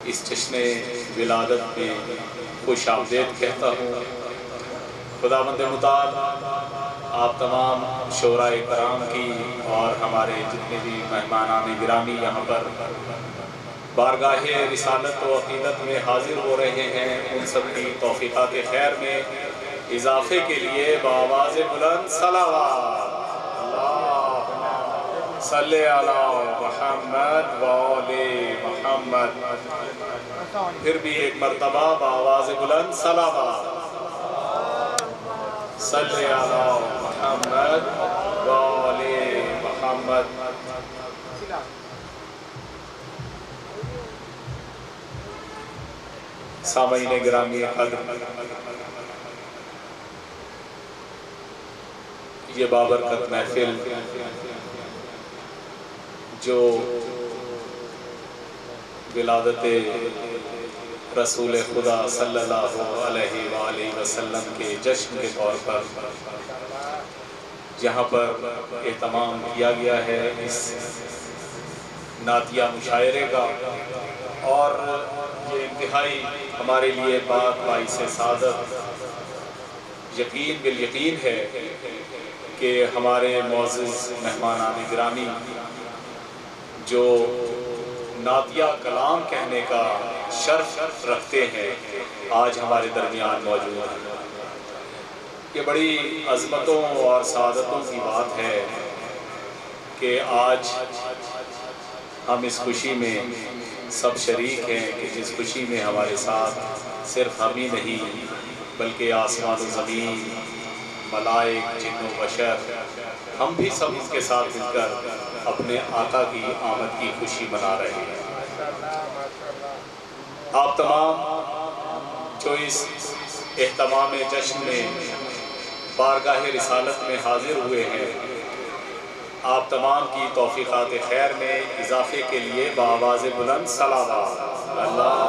اس جشن ولادت میں خوش آمدید کہتا ہوں۔ خداوند متعال آپ تمام شعراء کرام کی اور ہمارے جتنے بھی مہمانان گرامی یہاں پر بارگاہ رسالت و عقیدت میں حاضر ہو رہے ہیں، ان سب کی توفیقات خیر میں اضافے کے لیے بآواز بلند صلوات اللہم صلی علی محمد وآل محمد۔ پھر بھی ایک مرتبہ بآواز بلند صلوات صلی علی محمد وآل محمد۔ سامعین گرامی قدر، یہ بابرکت محفل جو ولادت رسول خدا صلی اللہ علیہ وآلہ وسلم کے جشن کے طور پر جہاں پر اہتمام کیا گیا ہے اس نعتیہ مشاعرے کا، اور یہ انتہائی ہمارے لیے بات باعث سعادت یقین بالیقین ہے کہ ہمارے معزز مہمانان گرامی جو نعتیہ کلام کہنے کا شرف رکھتے ہیں آج ہمارے درمیان موجود ہیں۔ یہ بڑی عظمتوں اور سعادتوں کی بات ہے کہ آج ہم اس خوشی میں سب شریک ہیں کہ جس خوشی میں ہمارے ساتھ صرف ہم ہی نہیں بلکہ آسمان و زمین، ملائک، جن و بشر، ہم بھی سب اس کے ساتھ مل کر اپنے آقا کی آمد کی خوشی منا رہے ہیں۔ آپ تمام جو اس اہتمام جشن میں بارگاہ رسالت میں حاضر ہوئے ہیں، آپ تمام کی توفیقات خیر میں اضافے کے لیے بآواز بلند صلوات اللہ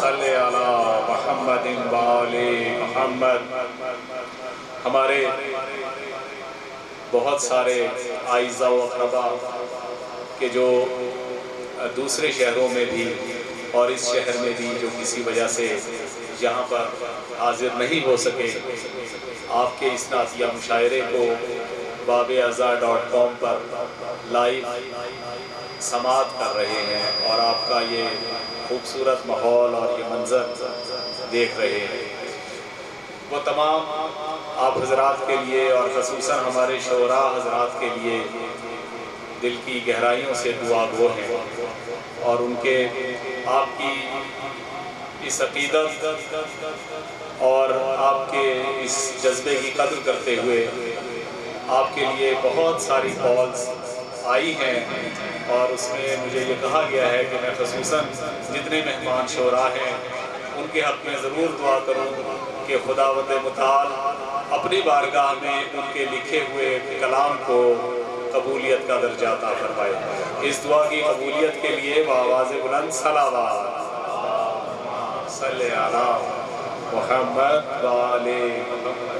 صلی علی محمد وآل محمد۔ ہمارے بہت سارے اعزاء و اقرباء کہ جو دوسرے شہروں میں بھی اور اس شہر میں بھی جو کسی وجہ سے یہاں پر حاضر نہیں ہو سکے، آپ کے اس نعتیہ مشاعرے کو babazza.com پر لائیو سماعت کر رہے ہیں اور آپ کا یہ خوبصورت ماحول اور یہ منظر دیکھ رہے ہیں، وہ تمام آپ حضرات کے لیے اور خصوصاً ہمارے شعراء حضرات کے لیے دل کی گہرائیوں سے دعا گو ہیں، اور ان کے آپ کی اس عقیدت اور آپ کے اس جذبے کی قدر کرتے ہوئے آپ کے لیے بہت ساری کالز آئی ہیں، اور اس میں مجھے یہ کہا گیا ہے کہ میں خصوصاً جتنے مہمان شعراء ہیں ان کے حق میں ضرور دعا کروں کہ خداوند متعال اپنی بارگاہ میں ان کے لکھے ہوئے کلام کو قبولیت کا درجہ عطا فرمائے۔ اس دعا کی قبولیت کے لیے بآواز بلند صلوات صلی علی محمد وآل محمد۔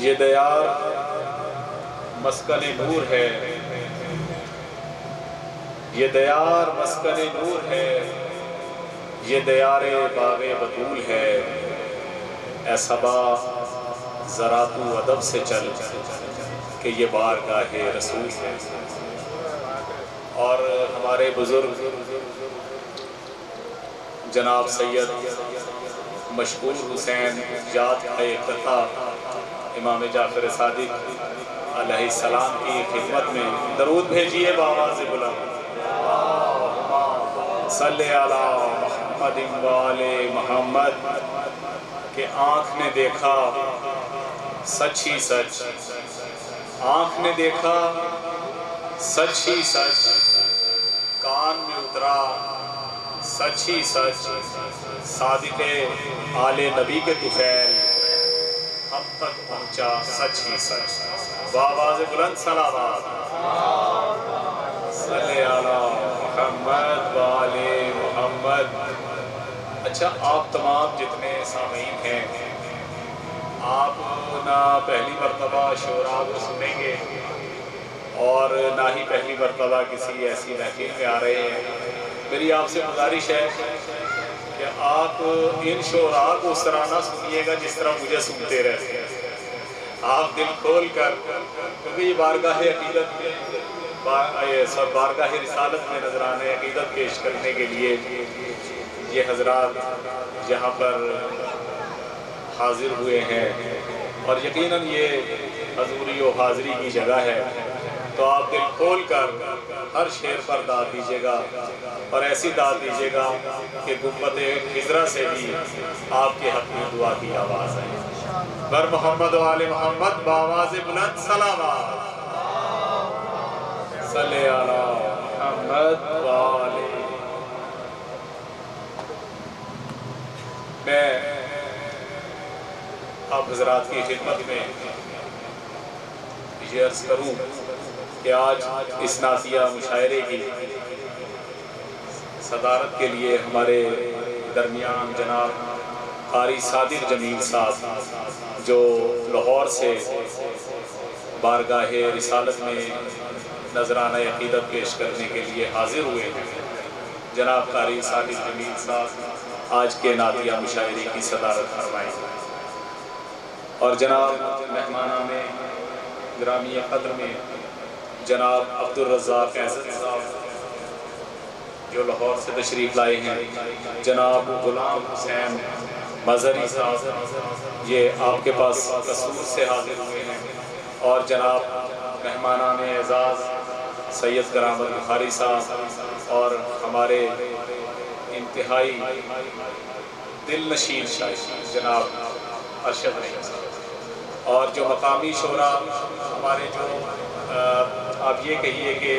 یہ دیار مسکن نور ہے، یہ دیار مسکن نور ہے، یہ دیار باغ بطول ہے، اے صبا ذرا تو ادب سے چل کہ یہ بارگاہ رسول ہے۔ اور ہمارے بزرگ جناب سید مشکور حسین یاد قطع امام جعفر صادق علیہ السلام کی خدمت میں درود بھیجیے بآواز بلند صلی علی محمد وآل محمد۔ کہ آنکھ نے دیکھا سچ ہی سچ، آنکھ نے دیکھا سچ ہی سچ، کان میں اترا سچ ہی سچ، صادق آل نبی کے طفیل ہم تک پہنچا سچ ہی سچ۔ بآواز بلند صلوات اچھا، آپ تمام جتنے سامعین ہیں، آپ نہ پہلی مرتبہ شعراء کو سنیں گے اور نہ ہی پہلی مرتبہ کسی ایسی محفل میں آ رہے ہیں۔ میری آپ سے گزارش ہے کہ آپ ان شعراء کو اس طرح نہ سنیے گا جس طرح مجھے سنتے رہتے ہیں۔ آپ دل کھول کر، کیونکہ یہ بارگاہ عقیدت بارگاہ رسالت میں نذرانِ عقیدت پیش کرنے کے لیے یہ حضرات یہاں پر حاضر ہوئے ہیں، اور یقیناً یہ حضوری و حاضری کی جگہ ہے، تو آپ دل کھول کر ہر شعر پر داد دیجیے گا، اور ایسی داد دیجیے گا کہ گنبد خضرا سے بھی آپ کے حق میں دعا کی آواز ہے۔ بر محمد و آل محمد بآواز بلند صلوات، صلی علی محمد و آل۔ میں آپ حضرات کی خدمت میں یہ عرض کروں کہ آج اس نعتیہ مشاعرے کی صدارت کے لیے ہمارے درمیان جناب قاری صادق جمیل صاحب جو لاہور سے بارگاہ رسالت میں نذرانہ عقیدت پیش کرنے کے لیے حاضر ہوئے ہیں، جناب قاری صادق جمیل صاحب آج کے نعتیہ مشاعرے کی صدارت فرمائیں، اور جناب مہمانان گرامی قدر میں جناب عبدالرزاق اعزت صاحب جو لاہور سے تشریف لائے ہیں، جناب غلام حسین مظہری صاحب یہ آپ کے پاس قصور سے حاضر ہوئے ہیں، اور جناب مہمانان اعزاز سید کرامت بخاری صاحب اور ہمارے انتہائی دل نشین شاعر جناب ارشد نعیم صاحب، اور جو مقامی شعراء ہمارے جو آپ یہ کہیے کہ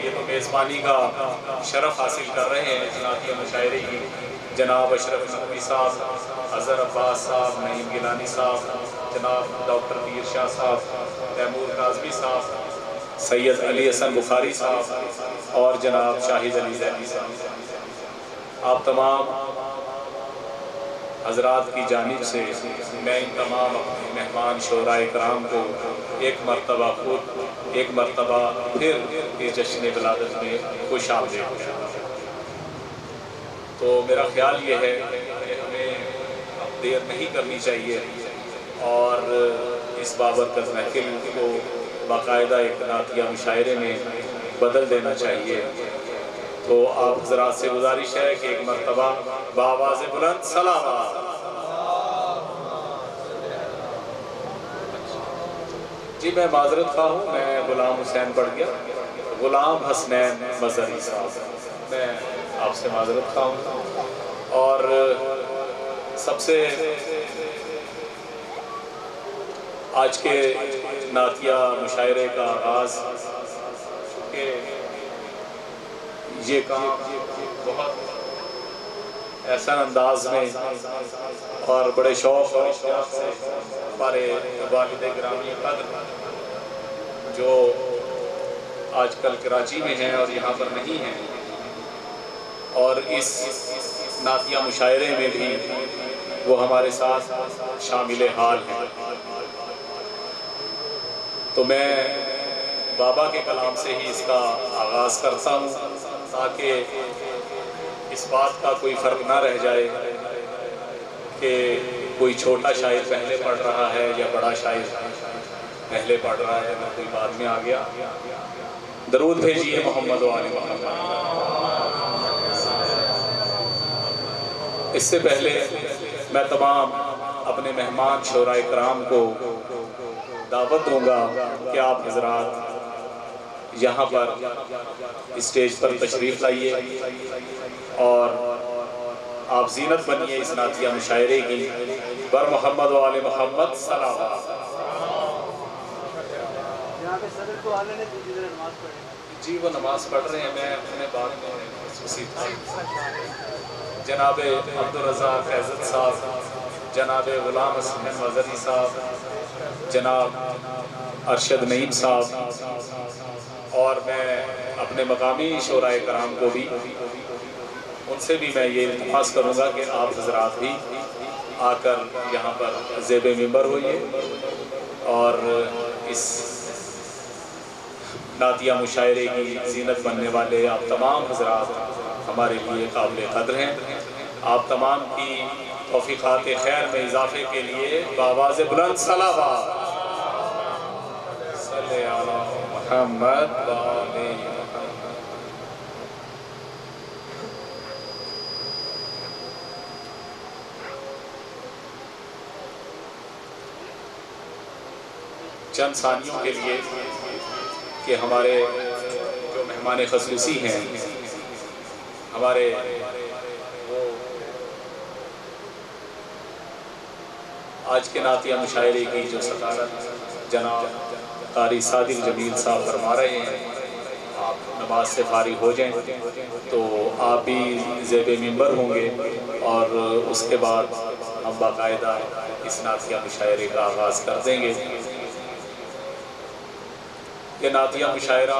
یہ تو میزبانی کا شرف حاصل کر رہے ہیں اس نعتیہ مشاعرے کی، جناب اشرف نقوی صاحب، اظہر عباس صاحب، نعیم گیلانی صاحب، جناب ڈاکٹر پیر شاہ صاحب، تیمور کاظمی صاحب، سید علی حسن بخاری صاحب اور جناب شاہد علی ذیلی صاحب، آپ تمام حضرات کی جانب سے میں ان تمام مہمان شعراء کرام کو ایک مرتبہ خود ایک مرتبہ پھر اس جشن ولادت میں خوش آمدید ہے۔ تو میرا خیال یہ ہے کہ ہمیں اب دیر نہیں کرنی چاہیے اور اس بابرکت محفل کو باقاعدہ ایک نعتیہ مشاعرے میں بدل دینا چاہیے، تو آپ حضرات سے گزارش ہے کہ ایک مرتبہ بآواز بلند صلوات۔ جی میں معذرت خواہ ہوں، میں غلام حسین پڑھ گیا، غلام حسنین مظہری صاحب، میں آپ سے معذرت خواہ ہوں، اور سب سے آج کے نعتیہ مشاعرے کا آغاز کہ یہ کام بہت احسن انداز میں اور بڑے شوق اور اشتیاق سے ہمارے والد گرامی قدر جو آج کل کراچی میں ہیں اور یہاں پر نہیں ہیں، اور اس نعتیہ مشاعرے میں بھی وہ ہمارے ساتھ شامل حال ہیں، تو میں بابا کے کلام سے ہی اس کا آغاز کرتا ہوں تاکہ اس بات کا کوئی فرق نہ رہ جائے کہ کوئی چھوٹا شاعر پہلے پڑھ رہا ہے یا بڑا شاعر پہلے پڑھ رہا ہے، میں کوئی بعد میں آ گیا۔ درود بھیجیے محمد و آل محمد۔ اس سے پہلے میں تمام اپنے مہمان شعراء کرام کو دعوت دوں گا کہ آپ حضرات یہاں پر اسٹیج پر تشریف لائیے اور آپ زینت بنیے اس نعتیہ مشاعرے کی۔ بر محمد و آل محمد صلوات۔ جی وہ نماز پڑھ رہے ہیں، میں اپنے بات میں خصوصی جناب عبدالرزاق اعزت صاحب، جناب غلام حسین مظہری صاحب، جناب ارشد نعیم صاحب، اور میں اپنے مقامی شعراء کرام کو بھی ان سے بھی میں یہ درخواست کروں گا کہ آپ حضرات بھی آ کر یہاں پر زیب ممبر ہوئیے اور اس نعتیہ مشاعرے کی زینت بننے والے آپ تمام حضرات ہمارے لیے قابل قدر ہیں. آپ تمام کی توفیقات خیر میں اضافے کے لیے بآواز بلند صلوات صلی علی محمد و آلِ محمد. چند ثانیوں کے لیے کہ ہمارے جو مہمان خصوصی ہیں ہمارے آج کے نعتیہ مشاعرے کی جو صدارت جناب قاری صادق جمیل صاحب فرما رہے ہیں، آپ نماز سے فارغ ہو جائیں تو آپ بھی زیب ممبر ہوں گے اور اس کے بعد ہم باقاعدہ اس نعتیہ مشاعرے کا آغاز کر دیں گے. یہ نعتیہ مشاعرہ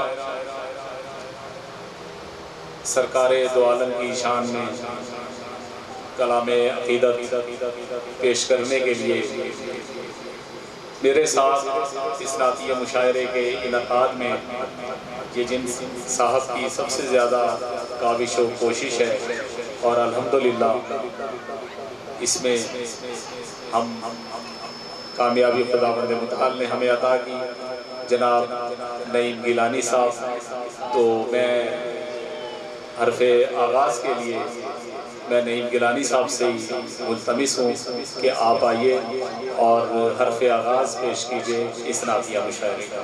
سرکار دو عالم کی شان میں کلام عقیدت پیش کرنے کے لیے میرے ساتھ اس نعتیہ مشاعرے کے انعقاد میں یہ جن صاحب کی سب سے زیادہ کاوش و کوشش ہے اور الحمدللہ اس میں ہم کامیابی خداوند متعال نے ہمیں عطا کی. جناب نعیم گیلانی صاحب، تو میں حرف آغاز کے لیے میں نعیم گیلانی صاحب سے ہی ملتمس ہوں کہ آپ آئیے اور حرف آغاز پیش کیجئے اس نعتیہ مشاعرے کا.